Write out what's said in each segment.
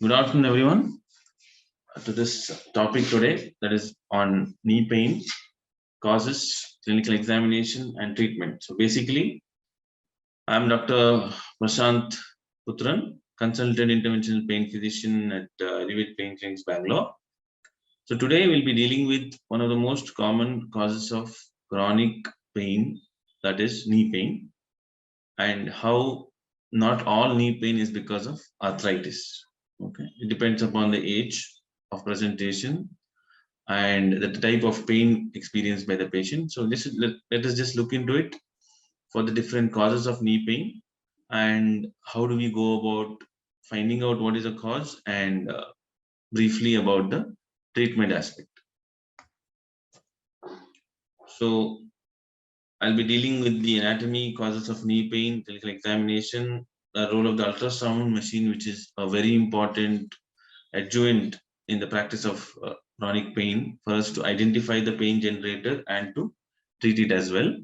Good afternoon, everyone, to this topic today, that is on knee pain, causes, clinical examination, and treatment. So basically, I'm Dr. Prashanth R, consultant interventional pain physician at ALLEVIATE'S Pain Clinics, Bangalore. So today we'll be dealing with one of the most common causes of chronic pain, that is knee pain, and how not all knee pain is because of arthritis. Okay, it depends upon the age of presentation and the type of pain experienced by the patient. So let us just look into it for the different causes of knee pain and how do we go about finding out what is the cause, and briefly about the treatment aspect. So I'll be dealing with the anatomy, causes of knee pain, clinical examination, the role of the ultrasound machine, which is a very important adjuvant in the practice of chronic pain for us to identify the pain generator and to treat it as well.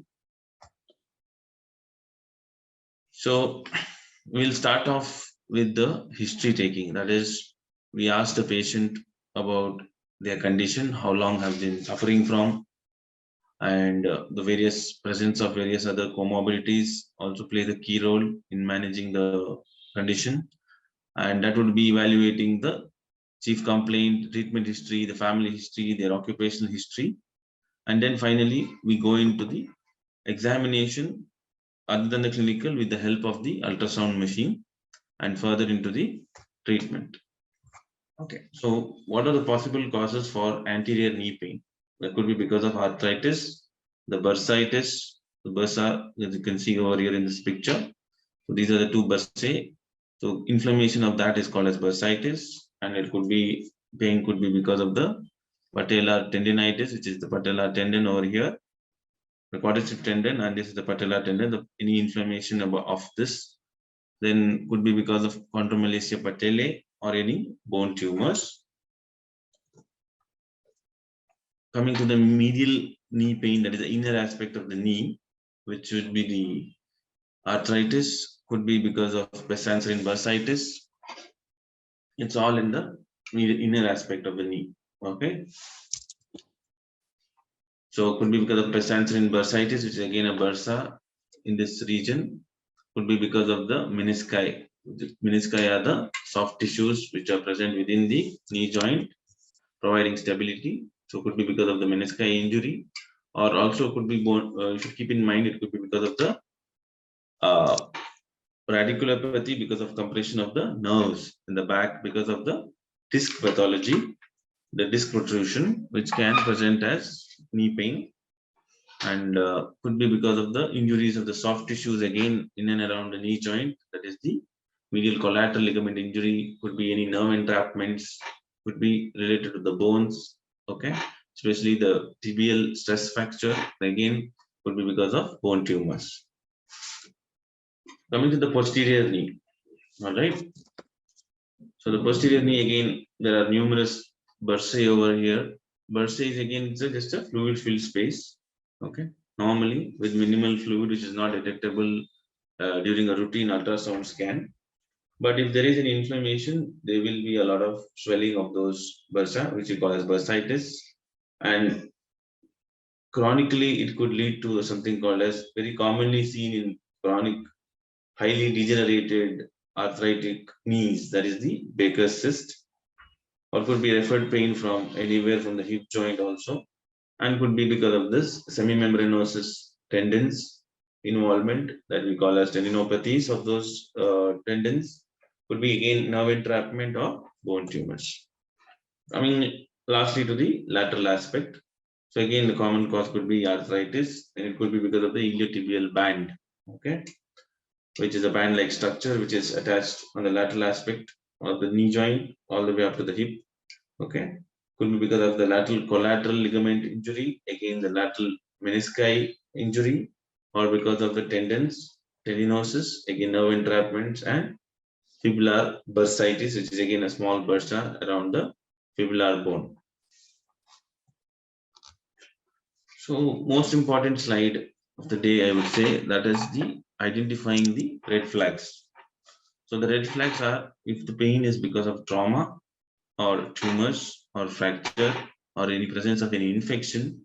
So we'll start off with the history taking. That is, we ask the patient about their condition, how long have they been suffering from, and the various presence of various other comorbidities also play the key role in managing the condition. And that would be evaluating the chief complaint, treatment history, the family history, their occupational history. And then finally, we go into the examination other than the clinical with the help of the ultrasound machine and further into the treatment. Okay, so what are the possible causes for anterior knee pain? That could be because of arthritis, the bursitis, the bursa, as you can see over here in this picture. So these are the two bursae. So inflammation of that is called as bursitis, and it could be pain could be because of the patellar tendinitis, which is the patellar tendon over here, the quadricep tendon, and this is the patellar tendon. Any inflammation of this then could be because of chondromalacia patellae or any bone tumors. Coming to the medial knee pain, that is the inner aspect of the knee, which would be the arthritis, could be because of Besancerin bursitis. It's all in the inner aspect of the knee. Okay. So it could be because of Besancerin bursitis, which is again a bursa in this region. Could be because of the menisci. The menisci are the soft tissues which are present within the knee joint, providing stability. So it could be because of the menisci injury, or also could be bone. You should keep in mind it could be because of the radiculopathy, because of compression of the nerves in the back, because of the disc pathology, the disc protrusion, which can present as knee pain, and could be because of the injuries of the soft tissues again in and around the knee joint. That is the medial collateral ligament injury. Could be any nerve entrapments. Could be related to the bones. Okay, especially the tibial stress fracture. Again, could be because of bone tumors. Coming to the posterior knee. All right. So the posterior knee, again, there are numerous bursae over here. Bursae is again just a fluid-filled space. Okay. Normally with minimal fluid, which is not detectable during a routine ultrasound scan. But if there is an inflammation, there will be a lot of swelling of those bursa, which we call as bursitis. And chronically, it could lead to something called as, very commonly seen in chronic, highly degenerated arthritic knees, that is the Baker's cyst, or could be referred pain from anywhere from the hip joint also, and could be because of this semimembranosus tendons involvement that we call as tendinopathies of those tendons. Could be again nerve entrapment or bone tumors. Coming lastly to the lateral aspect. So again, the common cause could be arthritis, and it could be because of the iliotibial band. Okay, which is a band-like structure which is attached on the lateral aspect of the knee joint all the way up to the hip. Okay, could be because of the lateral collateral ligament injury, again the lateral menisci injury, or because of the tendons, tendinosis, again nerve entrapments, and fibular bursitis, which is again a small bursa around the fibular bone. So most important slide of the day, I would say, that is the identifying the red flags. So the red flags are if the pain is because of trauma or tumors or fracture or any presence of any infection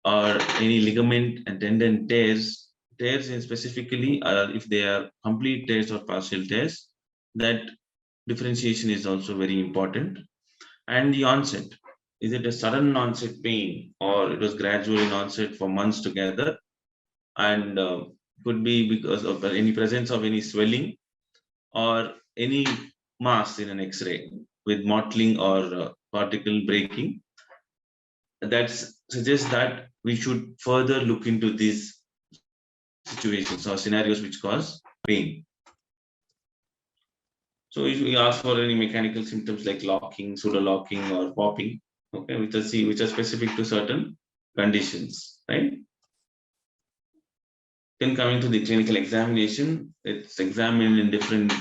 or any ligament and tendon tears. Tears in specifically if they are complete tears or partial tears, that differentiation is also very important. And the onset, is it a sudden onset pain or it was gradual in onset for months together, and could be because of any presence of any swelling or any mass in an X-ray with mottling or particle breaking. That suggests that we should further look into these situations or scenarios which cause pain. So if we ask for any mechanical symptoms like locking, pseudo-locking or popping, okay, which are specific to certain conditions, right? Then coming to the clinical examination, it's examined in different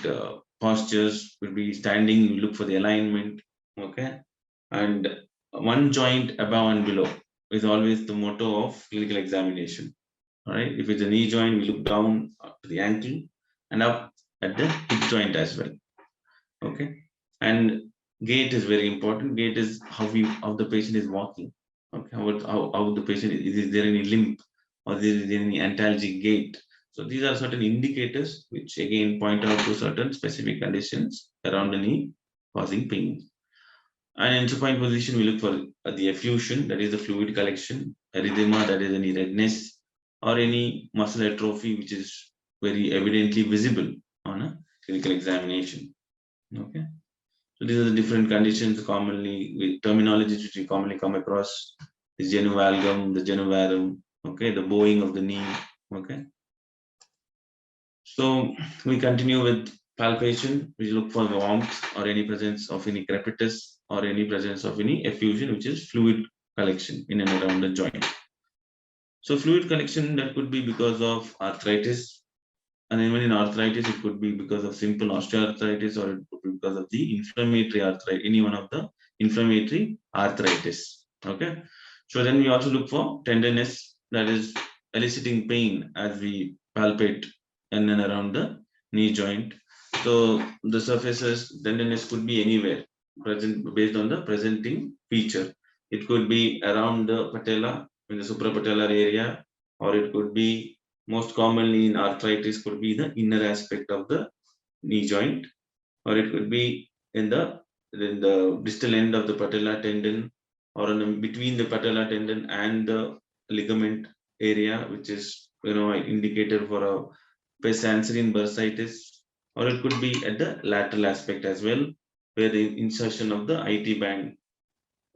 postures. Will be standing, you look for the alignment, okay, and one joint above and below is always the motto of clinical examination. All right, if it's a knee joint, we look down to the ankle and up at the hip joint as well. Okay, and gait is very important. Gait is how the patient is walking. Okay, how the patient is there any limp or is there any antalgic gait? So these are certain indicators which again point out to certain specific conditions around the knee causing pain. And in supine position, we look for the effusion, that is the fluid collection, erythema, that is any redness, or any muscle atrophy, which is very evidently visible on a clinical examination. Okay, so these are the different conditions commonly with terminologies which we commonly come across: the genu valgum, the genu varum, okay, the bowing of the knee. Okay, so we continue with palpation. We look for warmth or any presence of any crepitus or any presence of any effusion, which is fluid collection in and around the joint. So fluid collection, that could be because of arthritis, and even in arthritis, it could be because of simple osteoarthritis, or it could be because of the inflammatory arthritis, any one of the inflammatory arthritis. Okay, so then we also look for tenderness, that is eliciting pain as we palpate in and around the knee joint. So the surfaces tenderness could be anywhere present based on the presenting feature. It could be around the patella in the suprapatellar area, or it could be most commonly in arthritis could be the inner aspect of the knee joint, or it could be in the distal end of the patellar tendon, or between the patellar tendon and the ligament area, which is indicated for a Pessancerian bursitis, or it could be at the lateral aspect as well, where the insertion of the IT band,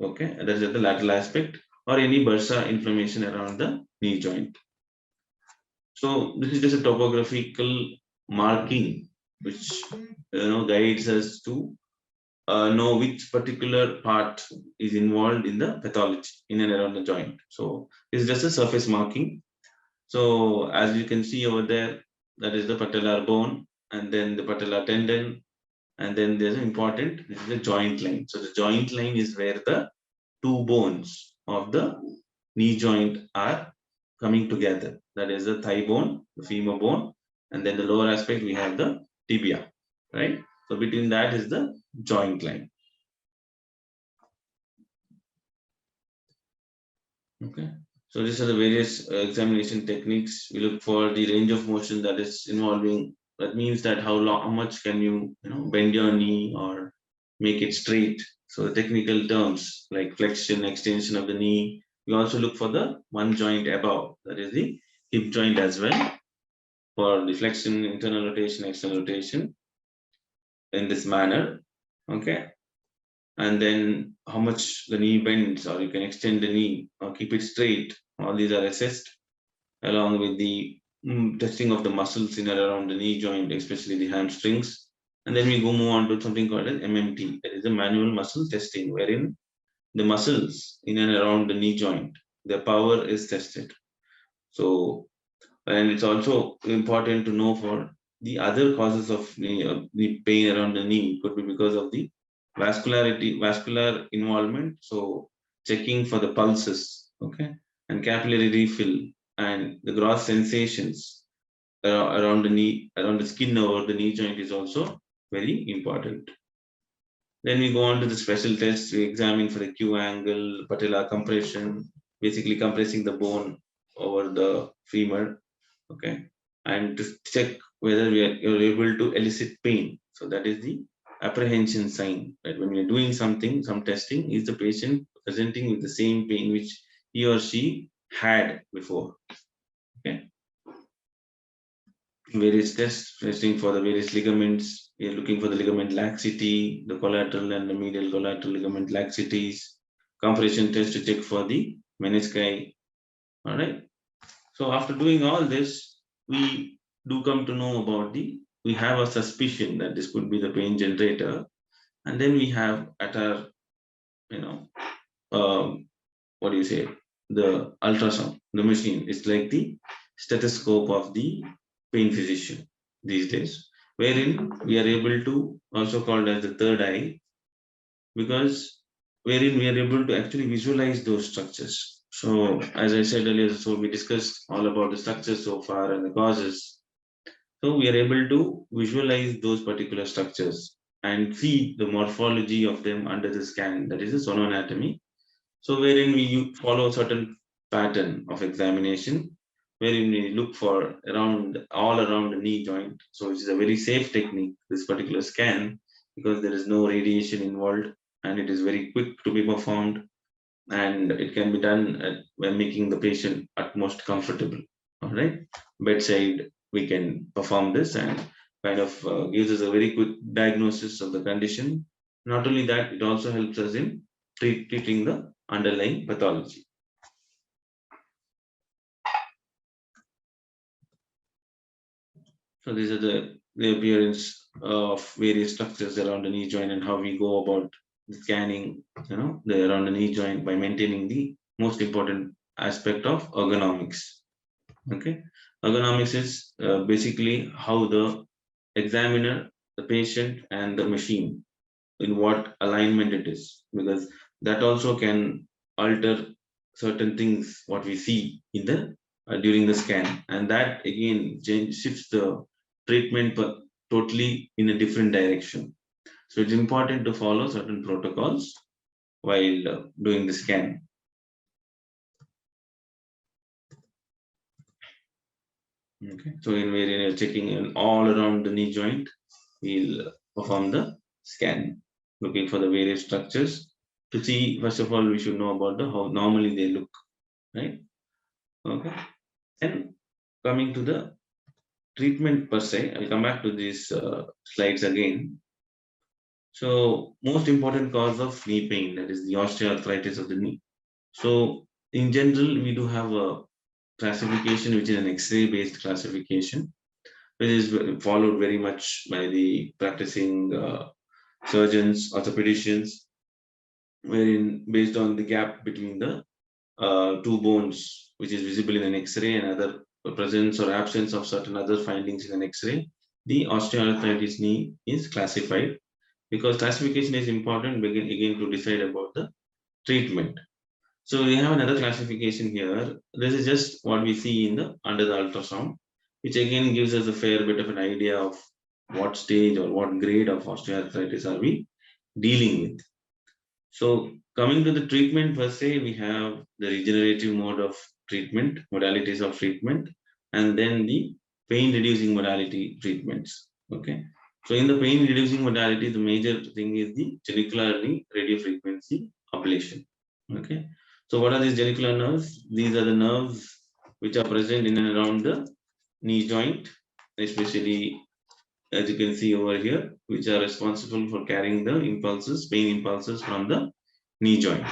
okay, that is at the lateral aspect, or any bursa inflammation around the knee joint. So this is just a topographical marking which guides us to know which particular part is involved in the pathology in and around the joint. So it's just a surface marking. So as you can see over there, that is the patellar bone, and then the patellar tendon, and then there's an important, this is the joint line. So the joint line is where the two bones of the knee joint are coming together. That is the thigh bone, the femur bone, and then the lower aspect we have the tibia, right? So between that is the joint line. Okay, so these are the various examination techniques. We look for the range of motion that is involving. That means that how much can you bend your knee or make it straight. So the technical terms like flexion, extension of the knee. We also look for the one joint above, that is the hip joint as well, for the flexion, internal rotation, external rotation in this manner. Okay, and then how much the knee bends, or you can extend the knee or keep it straight. All these are assessed along with the testing of the muscles in and around the knee joint, especially the hamstrings. And then we move on to something called an MMT, that is a manual muscle testing, wherein the muscles in and around the knee joint, their power is tested. So, and it's also important to know for the other causes of the pain around the knee. It could be because of the vascular involvement. So checking for the pulses, okay, and capillary refill and the gross sensations around the knee, around the skin over the knee joint is also very important. Then we go on to the special tests. We examine for the Q angle, patella compression, basically compressing the bone over the femur, okay, and to check whether you're able to elicit pain. So that is the apprehension sign, that when you're doing something, some testing, is the patient presenting with the same pain which he or she had before. Okay. Various tests, testing for the various ligaments. We are looking for the ligament laxity, the collateral and the medial collateral ligament laxities. Compression test to check for the menisci. All right. So after doing all this, we do come to know about we have a suspicion that this could be the pain generator, and then we have at our, what do you say, the ultrasound, the machine. It's like the stethoscope of the pain physician these days, wherein we are able to, also called as the third eye, because wherein we are able to actually visualize those structures. So as I said earlier, so we discussed all about the structures so far and the causes. So we are able to visualize those particular structures and see the morphology of them under the scan, that is the sonoanatomy. So wherein we follow a certain pattern of examination, wherein we look for all around the knee joint. So it is a very safe technique, this particular scan, because there is no radiation involved and it is very quick to be performed, and it can be done when making the patient utmost comfortable. All right, bedside we can perform this, and kind of gives us a very quick diagnosis of the condition. Not only that, it also helps us in treating the underlying pathology. So these are the appearance of various structures around the knee joint and how we go about scanning, around the knee joint by maintaining the most important aspect of ergonomics. Okay, ergonomics is basically how the examiner, the patient, and the machine, in what alignment it is, because that also can alter certain things what we see in the during the scan, and that again shifts the treatment totally in a different direction. So it's important to follow certain protocols while doing the scan. Okay, so in where you're checking in all around the knee joint, we'll perform the scan, looking for the various structures. To see, first of all, we should know about how normally they look, right? Okay, and coming to the treatment per se, I'll come back to these slides again. So most important cause of knee pain, that is the osteoarthritis of the knee. So in general, we do have a classification which is an X-ray based classification, which is followed very much by the practicing surgeons, orthopedicians, wherein based on the gap between the two bones, which is visible in an X-ray, and other presence or absence of certain other findings in an X-ray, the osteoarthritis knee is classified. Because classification is important again to decide about the treatment. So we have another classification here. This is just what we see in under the ultrasound, which again gives us a fair bit of an idea of what stage or what grade of osteoarthritis are we dealing with. So coming to the treatment per se, we have the regenerative mode of treatment, modalities of treatment, and then the pain reducing modality treatments. Okay. So in the pain reducing modality, the major thing is the genicular knee radiofrequency ablation. Okay. So what are these genicular nerves? These are the nerves which are present in and around the knee joint, especially as you can see over here, which are responsible for carrying the impulses, pain impulses from the knee joint.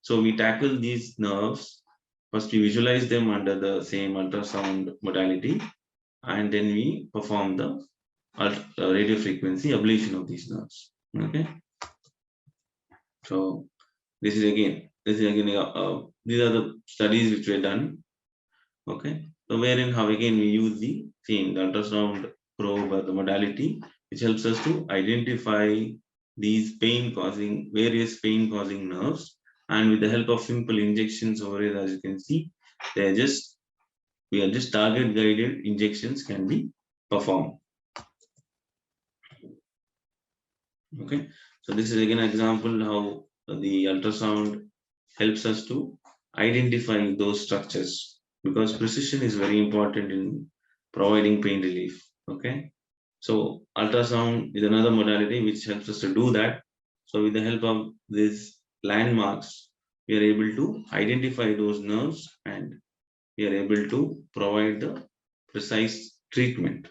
So we tackle these nerves. First, we visualize them under the same ultrasound modality, and then we perform the radio frequency ablation of these nerves. Okay. So this is again these are the studies which were done. Okay. So wherein how again we use the ultrasound probe or the modality, which helps us to identify these various pain causing nerves, and with the help of simple injections over here, as you can see, they are just we are just target guided injections can be performed. Okay, so this is again an example how the ultrasound helps us to identify those structures, because precision is very important in providing pain relief. Okay, so ultrasound is another modality which helps us to do that. So with the help of these landmarks, we are able to identify those nerves and we are able to provide the precise treatment.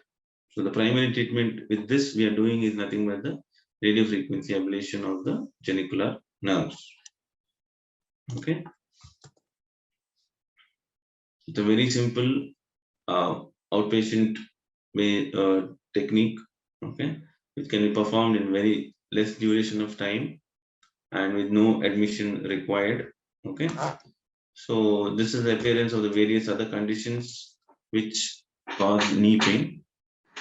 So the primary treatment with this we are doing is nothing but the radiofrequency ablation of the genicular nerves. Okay, it's a very simple outpatient technique. Okay, which can be performed in very less duration of time and with no admission required. Okay, so this is the appearance of the various other conditions which cause knee pain.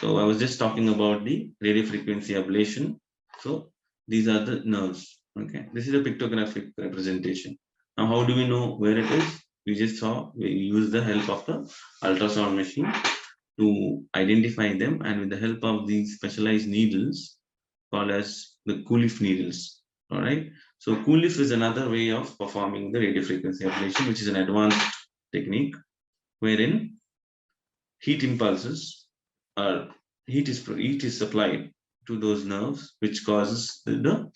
So I was just talking about the radiofrequency ablation. So these are the nerves. Okay, this is a pictographic representation. Now, how do we know where it is? We just saw we use the help of the ultrasound machine to identify them, and with the help of these specialized needles called as the Coolif needles. All right. So Coolif is another way of performing the radiofrequency ablation, which is an advanced technique wherein heat impulses are heat is supplied to those nerves, which causes the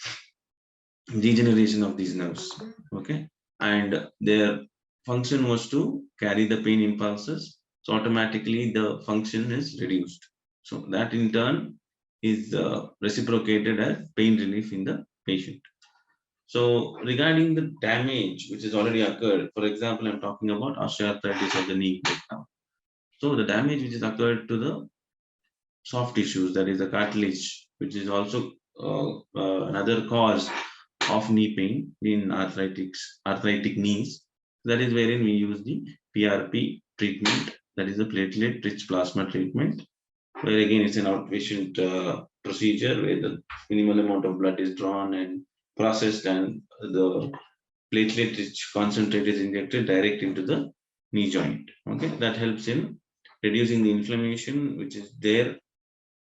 degeneration of these nerves. Okay, and their function was to carry the pain impulses, so automatically the function is reduced. So that in turn is reciprocated as pain relief in the patient. So regarding the damage which has already occurred, for example, I'm talking about osteoarthritis of the knee right now. So the damage which has occurred to the soft tissues, that is the cartilage, which is also another cause of knee pain in arthritic knees. That is wherein we use the PRP treatment, that is the platelet-rich plasma treatment, where again it's an outpatient procedure where the minimal amount of blood is drawn and processed, and the platelet-rich concentrate is injected direct into the knee joint. Okay, that helps in reducing the inflammation which is there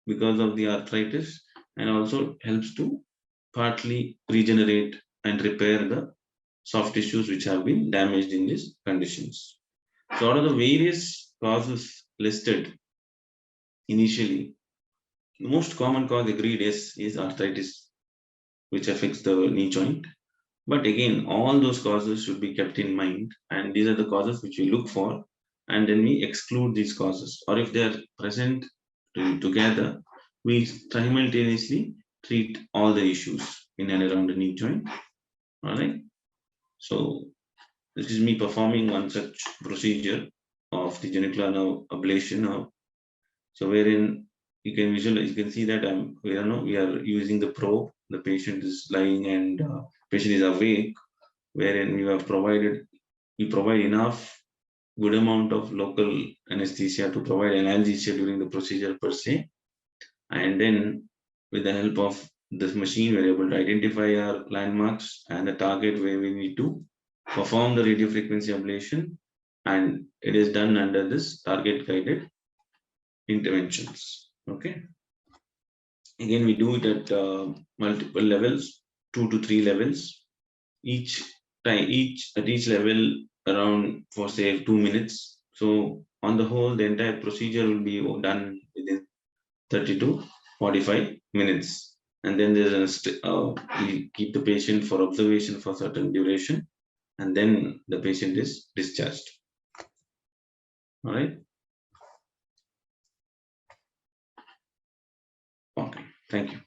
because of the arthritis, and also helps to partly regenerate and repair the soft tissues which have been damaged in these conditions. So out of the various causes listed initially, the most common cause agreed is arthritis, which affects the knee joint. But again, all those causes should be kept in mind, and these are the causes which we look for, and then we exclude these causes, or if they are present together, we simultaneously treat all the issues in and around the knee joint. All right. So this is me performing one such procedure of the genicular nerve ablation. So wherein you can visualize, you can see that we are using the probe. The patient is lying and patient is awake, wherein we provide enough good amount of local anesthesia to provide analgesia during the procedure per se. And then with the help of this machine, we're able to identify our landmarks and the target where we need to perform the radiofrequency ablation. And it is done under this target guided interventions. Okay. Again, we do it at multiple levels, 2 to 3 levels. At each level around for say 2 minutes. So on the whole, the entire procedure will be done within 30 to 45 minutes. And then there's we keep the patient for observation for certain duration, and then the patient is discharged. All right. Okay. Thank you.